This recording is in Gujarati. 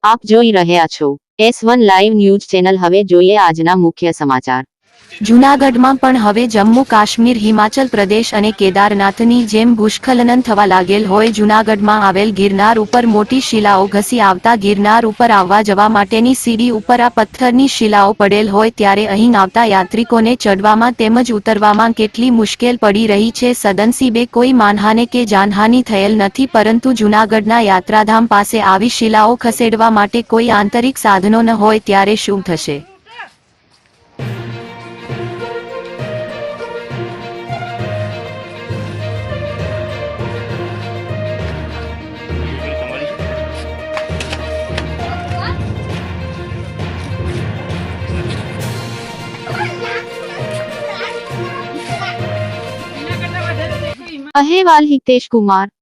આપ જોઈ રહ્યા છો S1 લાઈવ ન્યૂઝ ચેનલ। હવે જોઈએ આજના મુખ્ય સમાચાર। જૂનાગઢમાં પણ હવે જમ્મુ કાશ્મીર, હિમાચલ પ્રદેશ અને કેદારનાથની જેમ ભૂસ્ખલન થવા લાગેલ હોય। જૂનાગઢમાં આવેલ ગિરનાર ઉપર મોટી શિલાઓ ઘસી આવતા ગિરનાર ઉપર આવવા જવા માટેની સીડી ઉપર આ પથ્થરની શિલાઓ પડેલ હોય, ત્યારે અહીં આવતા યાત્રિકોને ચડવામાં તેમજ ઉતરવામાં કેટલી મુશ્કેલ પડી રહી છે। સદનસીબે કોઈ માનહાનિ કે જાનહાનિ થયેલ નથી, પરંતુ જૂનાગઢના યાત્રાધામ પાસે આવી શિલાઓ ખસેડવા માટે કોઈ આંતરિક સાધનો ન હોય ત્યારે શું થશે? અહેવાલ હિતેશ કુમાર।